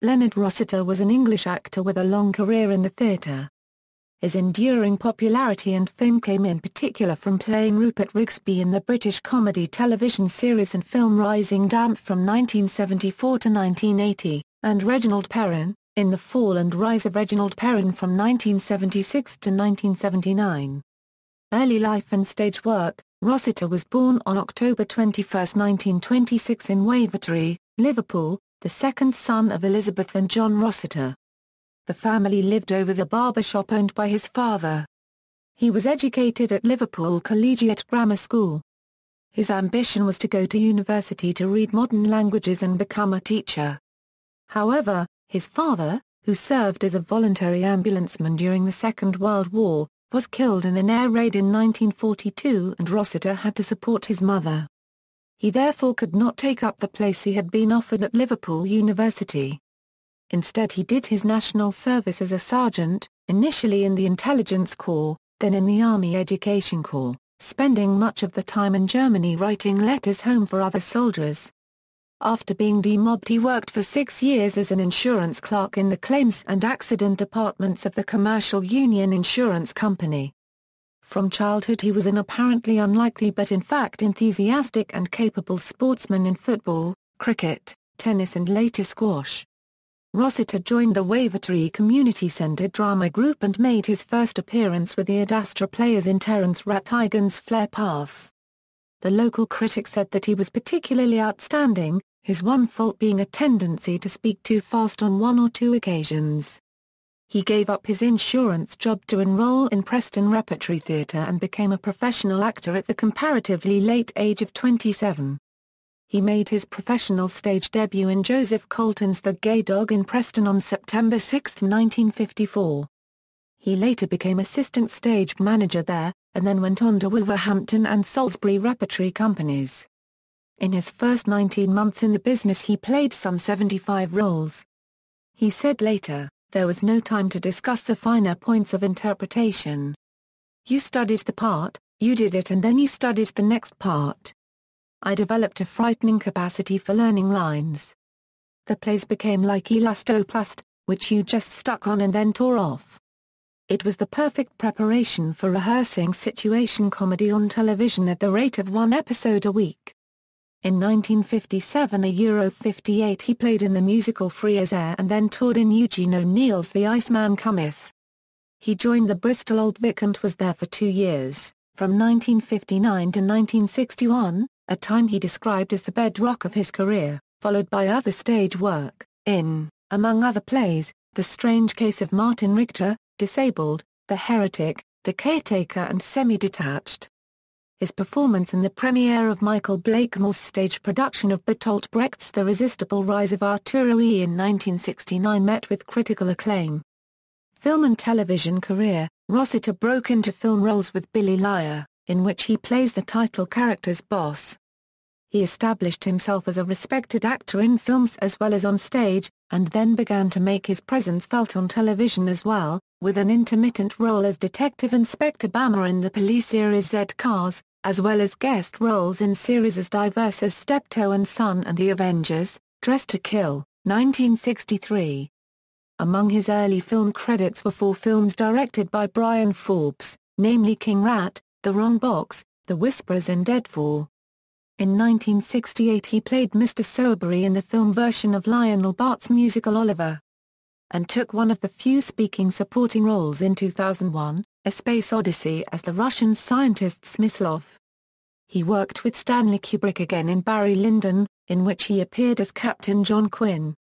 Leonard Rossiter was an English actor with a long career in the theatre. His enduring popularity and fame came in particular from playing Rupert Rigsby in the British comedy television series and film Rising Damp from 1974 to 1980, and Reginald Perrin, in The Fall and Rise of Reginald Perrin from 1976 to 1979. Early life and stage work. Rossiter was born on October 21, 1926 in Wavertree, Liverpool, the second son of Elizabeth and John Rossiter. The family lived over the barber shop owned by his father. He was educated at Liverpool Collegiate Grammar School. His ambition was to go to university to read modern languages and become a teacher. However, his father, who served as a voluntary ambulanceman during the Second World War, was killed in an air raid in 1942 and Rossiter had to support his mother. He therefore could not take up the place he had been offered at Liverpool University. Instead he did his national service as a sergeant, initially in the Intelligence Corps, then in the Army Education Corps, spending much of the time in Germany writing letters home for other soldiers. After being demobbed he worked for 6 years as an insurance clerk in the claims and accident departments of the Commercial Union Insurance Company. From childhood he was an apparently unlikely but in fact enthusiastic and capable sportsman in football, cricket, tennis and later squash. Rossiter joined the Wavertree Community Centre drama group and made his first appearance with the Ad Astra players in Terence Rattigan's Flare Path. The local critic said that he was particularly outstanding, his one fault being a tendency to speak too fast on 1 or 2 occasions. He gave up his insurance job to enroll in Preston Repertory Theatre and became a professional actor at the comparatively late age of 27. He made his professional stage debut in Joseph Colton's The Gay Dog in Preston on September 6, 1954. He later became assistant stage manager there, and then went on to Wolverhampton and Salisbury repertory companies. In his first 19 months in the business he played some 75 roles. He said later, "There was no time to discuss the finer points of interpretation. You studied the part, you did it and then you studied the next part. I developed a frightening capacity for learning lines. The plays became like elastoplast, which you just stuck on and then tore off. It was the perfect preparation for rehearsing situation comedy on television at the rate of 1 episode a week." In 1957 a Euro 58 he played in the musical Free as Air and then toured in Eugene O'Neill's The Iceman Cometh. He joined the Bristol Old Vic and was there for 2 years, from 1959 to 1961, a time he described as the bedrock of his career, followed by other stage work, in, among other plays, The Strange Case of Martin Richter, Disabled, The Heretic, The Caretaker and Semi-Detached. His performance in the premiere of Michael Blakemore's stage production of Bertolt Brecht's The Resistible Rise of Arturo E in 1969 met with critical acclaim. Film and television career. Rossiter broke into film roles with Billy Liar, in which he plays the title character's boss. He established himself as a respected actor in films as well as on stage, and then began to make his presence felt on television as well, with an intermittent role as Detective Inspector Bammer in the police series Z Cars, as well as guest roles in series as diverse as Steptoe and Son and The Avengers, Dressed to Kill, 1963. Among his early film credits were 4 films directed by Brian Forbes, namely King Rat, The Wrong Box, The Whisperers and Deadfall. In 1968 he played Mr. Sowerberry in the film version of Lionel Bart's musical Oliver, and took one of the few speaking supporting roles in 2001, A Space Odyssey as the Russian scientist Smyslov. He worked with Stanley Kubrick again in Barry Lyndon, in which he appeared as Captain John Quinn.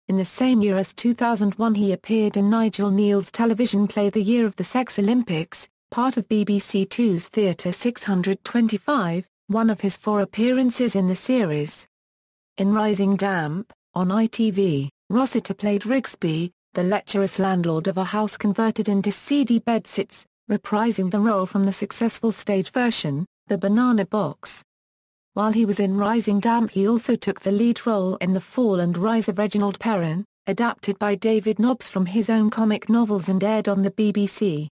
In the same year as 2001 he appeared in Nigel Neal's television play The Year of the Sex Olympics, part of BBC Two's Theatre 625, one of his 4 appearances in the series. In Rising Damp, on ITV, Rossiter played Rigsby, the lecherous landlord of a house converted into seedy bedsits, reprising the role from the successful stage version, The Banana Box. While he was in Rising Damp he also took the lead role in The Fall and Rise of Reginald Perrin, adapted by David Nobbs from his own comic novels and aired on the BBC.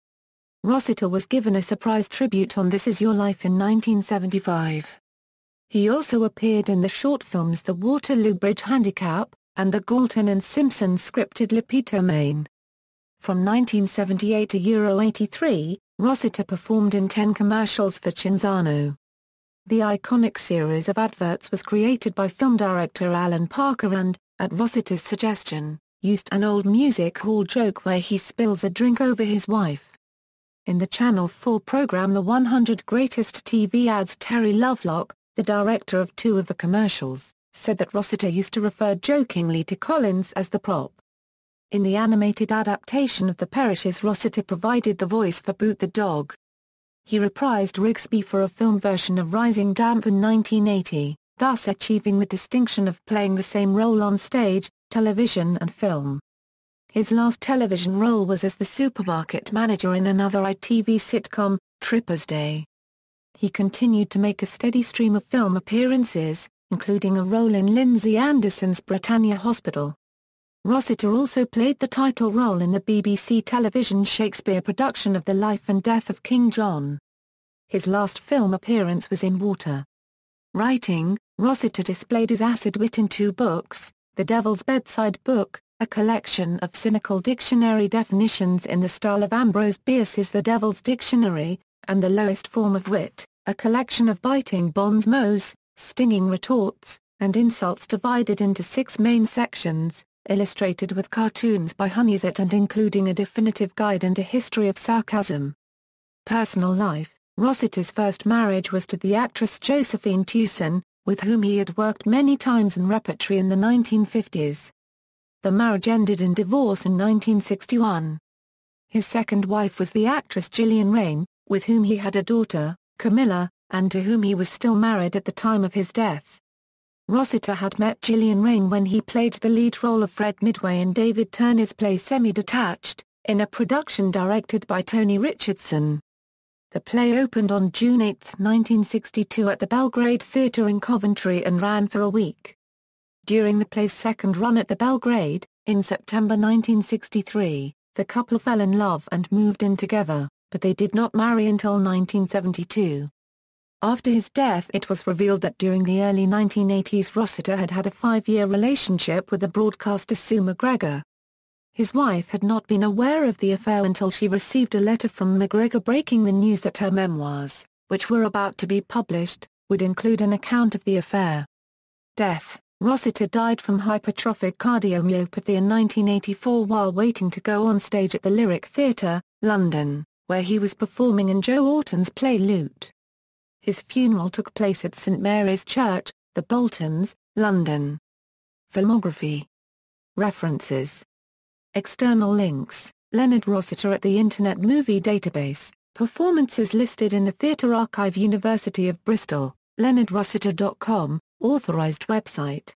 Rossiter was given a surprise tribute on This Is Your Life in 1975. He also appeared in the short films The Waterloo Bridge Handicap, and the Galton and Simpson scripted L'Epitome. From 1978 to Euro 83, Rossiter performed in 10 commercials for Cinzano. The iconic series of adverts was created by film director Alan Parker and, at Rossiter's suggestion, used an old music hall joke where he spills a drink over his wife. In the Channel 4 program The 100 Greatest TV Ads, Terry Lovelock, the director of 2 of the commercials, said that Rossiter used to refer jokingly to Collins as the prop. In the animated adaptation of The Perishes, Rossiter provided the voice for Boot the dog. He reprised Rigsby for a film version of Rising Damp in 1980, thus achieving the distinction of playing the same role on stage, television and film. His last television role was as the supermarket manager in another ITV sitcom, Tripper's Day. He continued to make a steady stream of film appearances, including a role in Lindsay Anderson's Britannia Hospital. Rossiter also played the title role in the BBC television Shakespeare production of The Life and Death of King John. His last film appearance was in Water. Writing, Rossiter displayed his acid wit in 2 books, The Devil's Bedside Book, a collection of cynical dictionary definitions in the style of Ambrose Bierce's The Devil's Dictionary, and The Lowest Form of Wit, a collection of biting bons mots, stinging retorts, and insults divided into 6 main sections, illustrated with cartoons by Honeysett and including a definitive guide and a history of sarcasm. Personal life: Rossiter's first marriage was to the actress Josephine Tewson, with whom he had worked many times in repertory in the 1950s. The marriage ended in divorce in 1961. His second wife was the actress Gillian Raine, with whom he had a daughter, Camilla, and to whom he was still married at the time of his death. Rossiter had met Gillian Raine when he played the lead role of Fred Midway in David Turner's play Semi-Detached, in a production directed by Tony Richardson. The play opened on June 8, 1962 at the Belgrade Theatre in Coventry and ran for a week. During the play's second run at the Belgrade, in September 1963, the couple fell in love and moved in together, but they did not marry until 1972. After his death, it was revealed that during the early 1980s Rossiter had had a 5-year relationship with the broadcaster Sue MacGregor. His wife had not been aware of the affair until she received a letter from MacGregor breaking the news that her memoirs, which were about to be published, would include an account of the affair. Death: Rossiter died from hypertrophic cardiomyopathy in 1984 while waiting to go on stage at the Lyric Theatre, London, where he was performing in Joe Orton's play Loot. His funeral took place at St Mary's Church, The Boltons, London. Filmography. References. External links: Leonard Rossiter at the Internet Movie Database, performances listed in the Theatre Archive, University of Bristol, leonardrossiter.com, authorised website.